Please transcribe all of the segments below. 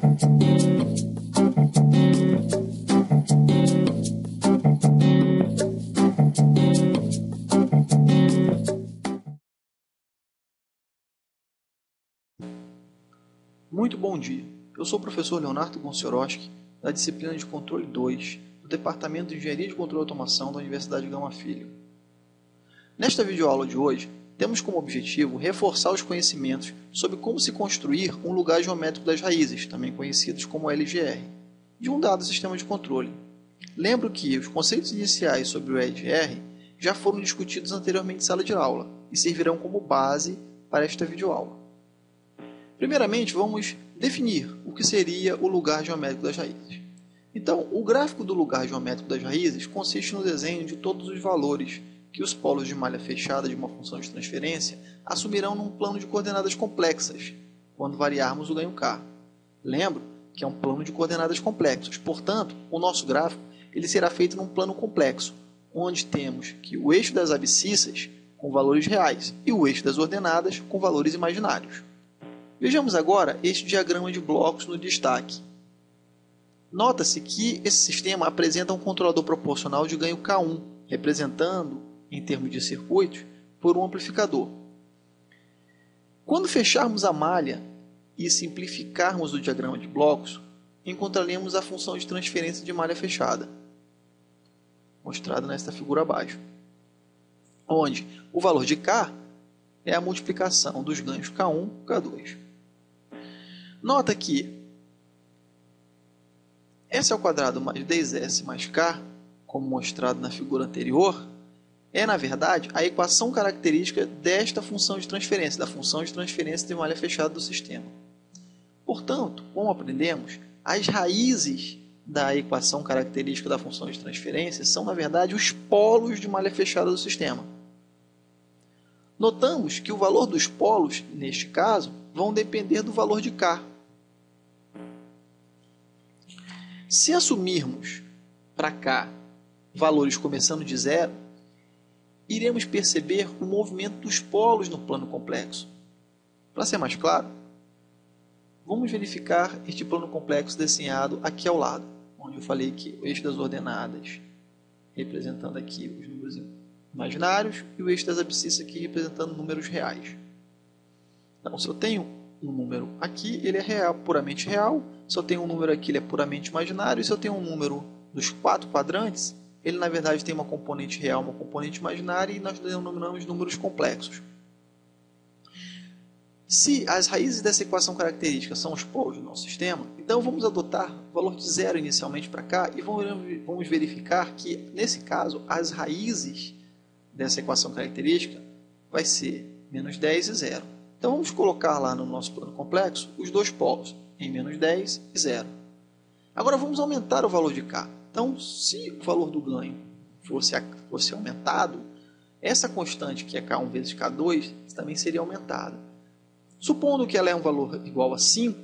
Muito bom dia, eu sou o professor Leonardo Gonciorowski, da disciplina de Controle 2, do Departamento de Engenharia de Controle e Automação da Universidade Gama Filho. Nesta videoaula de hoje, temos como objetivo reforçar os conhecimentos sobre como se construir um lugar geométrico das raízes, também conhecidos como LGR, de um dado sistema de controle. Lembro que os conceitos iniciais sobre o LGR já foram discutidos anteriormente em sala de aula e servirão como base para esta videoaula. Primeiramente, vamos definir o que seria o lugar geométrico das raízes. Então, o gráfico do lugar geométrico das raízes consiste no desenho de todos os valores que os polos de malha fechada de uma função de transferência assumirão num plano de coordenadas complexas, quando variarmos o ganho K. Lembro que é um plano de coordenadas complexos, portanto, o nosso gráfico ele será feito num plano complexo, onde temos que o eixo das abscissas com valores reais e o eixo das ordenadas com valores imaginários. Vejamos agora este diagrama de blocos no destaque. Nota-se que esse sistema apresenta um controlador proporcional de ganho K1, representando, em termos de circuitos, por um amplificador. Quando fecharmos a malha e simplificarmos o diagrama de blocos, encontraremos a função de transferência de malha fechada, mostrada nesta figura abaixo, onde o valor de K é a multiplicação dos ganhos K1 e K2. Nota que S ao quadrado mais 10S mais K, como mostrado na figura anterior, é, na verdade, a equação característica desta função de transferência, da função de transferência de malha fechada do sistema. Portanto, como aprendemos, as raízes da equação característica da função de transferência são, na verdade, os polos de malha fechada do sistema. Notamos que o valor dos polos, neste caso, vão depender do valor de K. Se assumirmos para K valores começando de zero, iremos perceber o movimento dos polos no plano complexo. Para ser mais claro, vamos verificar este plano complexo desenhado aqui ao lado, onde eu falei que o eixo das ordenadas, representando aqui os números imaginários, e o eixo das abscissas aqui representando números reais. Então, se eu tenho um número aqui, ele é real, puramente real. Se eu tenho um número aqui, ele é puramente imaginário. E se eu tenho um número dos 4 quadrantes, ele na verdade tem uma componente real, uma componente imaginária, e nós denominamos números complexos. Se as raízes dessa equação característica são os polos do nosso sistema, então vamos adotar o valor de zero inicialmente para cá e vamos verificar que, nesse caso, as raízes dessa equação característica vai ser menos 10 e 0. Então vamos colocar lá no nosso plano complexo os dois polos, em menos 10 e 0. Agora vamos aumentar o valor de K. Então, se o valor do ganho fosse aumentado, essa constante, que é K1 vezes K2, também seria aumentada. Supondo que ela é um valor igual a 5,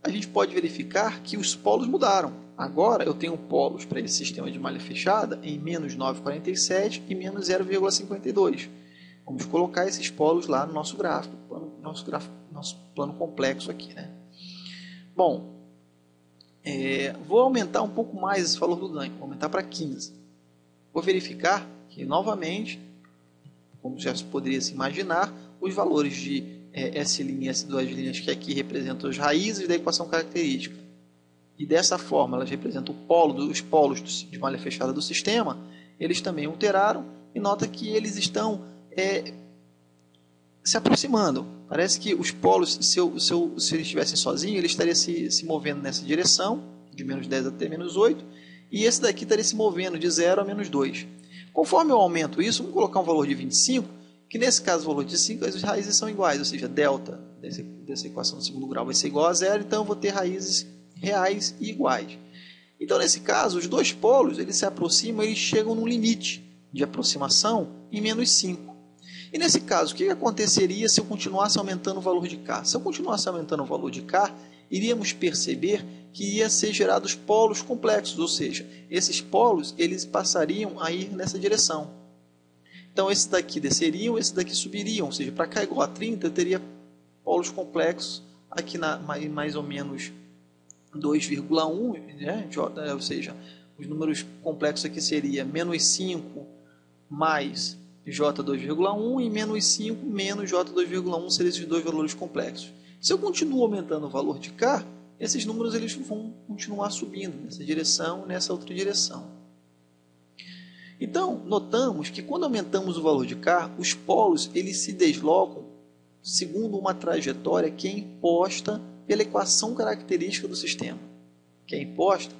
a gente pode verificar que os polos mudaram. Agora eu tenho polos para esse sistema de malha fechada em menos 9,47 e menos 0,52. Vamos colocar esses polos lá no nosso gráfico, nosso plano complexo aqui, né? Bom, vou aumentar um pouco mais esse valor do ganho, vou aumentar para 15. Vou verificar que, novamente, como já se poderia se imaginar, os valores de S' e S2', que aqui representam as raízes da equação característica, e dessa forma elas representam os polos de malha fechada do sistema, eles também alteraram, e nota que eles estão se aproximando. Parece que os polos, se eles estivessem sozinhos, eles estariam se movendo nessa direção, de menos 10 até menos 8, e esse daqui estaria se movendo de 0 a menos 2. Conforme eu aumento isso, vamos colocar um valor de 25, que nesse caso o valor de 5, as raízes são iguais, ou seja, delta dessa equação do segundo grau vai ser igual a 0, então eu vou ter raízes reais e iguais. Então, nesse caso, os dois polos eles se aproximam, eles chegam no limite de aproximação em menos 5. E nesse caso, o que aconteceria se eu continuasse aumentando o valor de K? Se eu continuasse aumentando o valor de K, iríamos perceber que ia ser gerados polos complexos, ou seja, esses polos eles passariam a ir nessa direção. Então, esses daqui desceriam, esses daqui subiriam, ou seja, para K igual a 30, eu teria polos complexos aqui mais ou menos 2,1, né? Ou seja, os números complexos aqui seria menos 5 mais J2,1 e menos 5 menos J2,1 seriam esses dois valores complexos. Se eu continuo aumentando o valor de K, esses números eles vão continuar subindo nessa direção e nessa outra direção. Então, notamos que quando aumentamos o valor de K, os polos eles se deslocam segundo uma trajetória que é imposta pela equação característica do sistema, que é imposta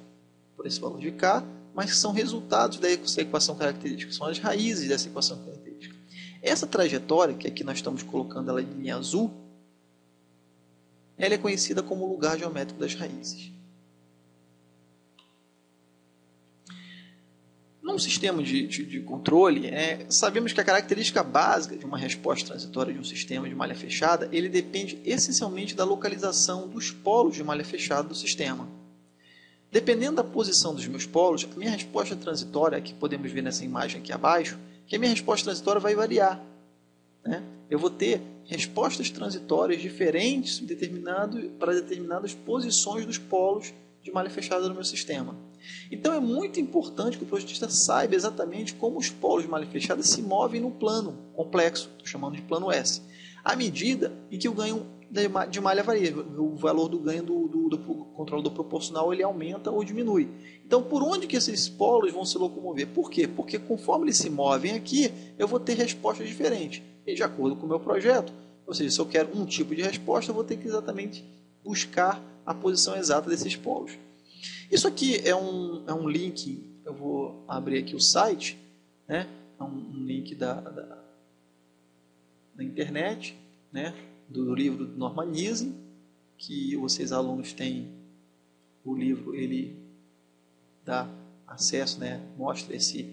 por esse valor de K, mas que são resultados dessa equação característica, são as raízes dessa equação característica. Essa trajetória, que aqui nós estamos colocando ela em linha azul, ela é conhecida como lugar geométrico das raízes. Num sistema de controle, sabemos que a característica básica de uma resposta transitória de um sistema de malha fechada, ele depende essencialmente da localização dos polos de malha fechada do sistema. Dependendo da posição dos meus polos, a minha resposta transitória, que podemos ver nessa imagem aqui abaixo, que a minha resposta transitória vai variar, né? Eu vou ter respostas transitórias diferentes para determinadas posições dos polos de malha fechada no meu sistema. Então é muito importante que o projetista saiba exatamente como os polos de malha fechada se movem no plano complexo, estou chamando de plano S, à medida em que o ganho de malha varia, o valor do ganho do controlador proporcional ele aumenta ou diminui. Então por onde que esses polos vão se locomover? Por quê? Porque conforme eles se movem aqui, eu vou ter respostas diferentes. E de acordo com o meu projeto, ou seja, se eu quero um tipo de resposta, eu vou ter que exatamente buscar a posição exata desses polos. Isso aqui é um link, eu vou abrir aqui o site, né? É um link da internet, né? Do livro Normanize, que vocês alunos têm o livro, ele dá acesso, né? Mostra esse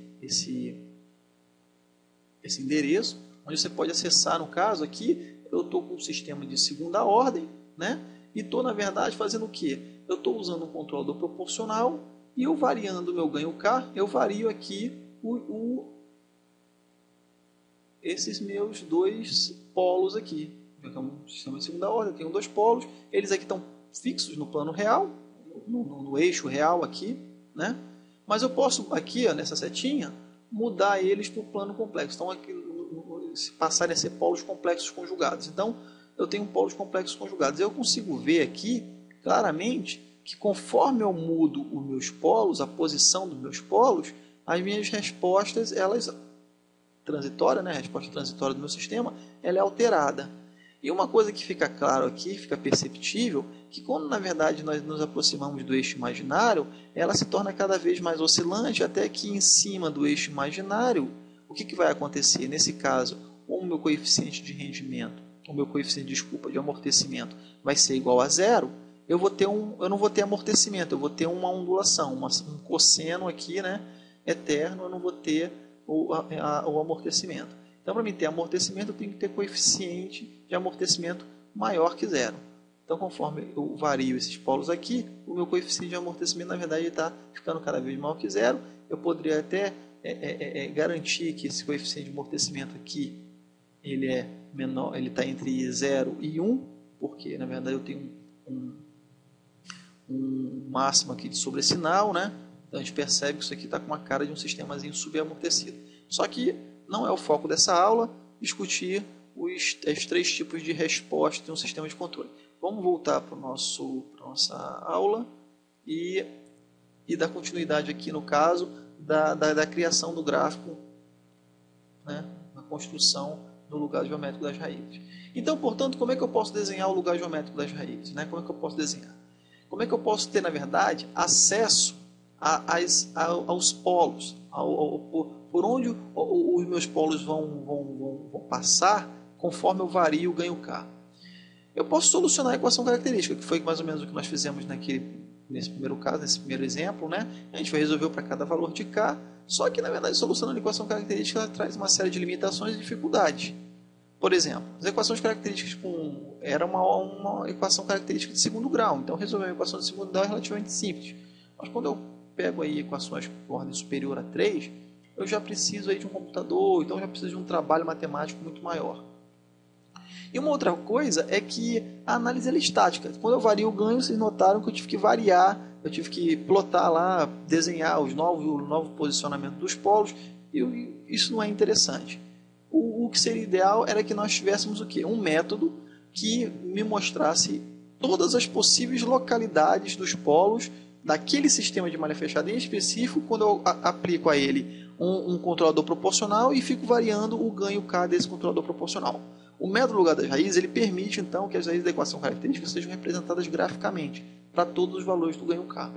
endereço, onde você pode acessar. No caso aqui, eu estou com um sistema de segunda ordem, né? E estou, na verdade, fazendo o quê? Eu estou usando um controlador proporcional e eu variando o meu ganho K, eu vario aqui esses meus dois polos aqui. É um sistema de segunda ordem, eu tenho dois polos, eles aqui estão fixos no plano real, no eixo real aqui, né? Mas eu posso aqui, ó, nessa setinha, mudar eles para o plano complexo. Então, aqui, passarem a ser polos complexos conjugados. Então, eu tenho polos complexos conjugados. Eu consigo ver aqui, claramente, que conforme eu mudo os meus polos, a posição dos meus polos, as minhas respostas, elas transitória, né? A resposta transitória do meu sistema, ela é alterada. E uma coisa que fica claro aqui, fica perceptível, que quando na verdade nós nos aproximamos do eixo imaginário, ela se torna cada vez mais oscilante, até que em cima do eixo imaginário, o que vai acontecer? Nesse caso, o meu coeficiente de rendimento, o meu coeficiente, de amortecimento vai ser igual a zero, eu não vou ter amortecimento, eu vou ter uma ondulação, um cosseno aqui, né, eterno, eu não vou ter o amortecimento. Então, para mim ter amortecimento, eu tenho que ter coeficiente de amortecimento maior que zero. Então, conforme eu vario esses polos aqui, o meu coeficiente de amortecimento, na verdade, está ficando cada vez maior que zero. Eu poderia até garantir que esse coeficiente de amortecimento aqui, ele é menor, ele está entre 0 e 1, porque, na verdade, eu tenho um máximo aqui de sobressinal, né? Então, a gente percebe que isso aqui está com uma cara de um sistemazinho subamortecido. Só que não é o foco dessa aula discutir os três tipos de resposta de um sistema de controle. Vamos voltar para a nossa aula e dar continuidade aqui no caso da criação do gráfico, né, na construção do lugar geométrico das raízes. Então, portanto, como é que eu posso desenhar o lugar geométrico das raízes? Né? Como é que eu posso desenhar? Como é que eu posso ter, na verdade, acesso aos polos, por onde os meus polos vão passar conforme eu vario o ganho K. Eu posso solucionar a equação característica, que foi mais ou menos o que nós fizemos nesse primeiro caso, nesse primeiro exemplo, né? A gente vai resolver para cada valor de K, só que na verdade solucionando a equação característica ela traz uma série de limitações e dificuldades. Por exemplo, as equações características era uma equação característica de segundo grau, então resolver uma equação de segundo grau é relativamente simples. Mas quando eu pego aí equações por ordem superior a 3, eu já preciso aí de um computador, então eu já preciso de um trabalho matemático muito maior. E uma outra coisa é que a análise é estática. Quando eu vario o ganho, vocês notaram que eu tive que variar, eu tive que plotar lá, desenhar o novo posicionamento dos polos, e isso não é interessante. O que seria ideal era que nós tivéssemos o quê? Um método que me mostrasse todas as possíveis localidades dos polos daquele sistema de malha fechada em específico, quando eu aplico a ele um controlador proporcional e fico variando o ganho K desse controlador proporcional. O método lugar das raízes ele permite então que as raízes da equação característica sejam representadas graficamente para todos os valores do ganho K.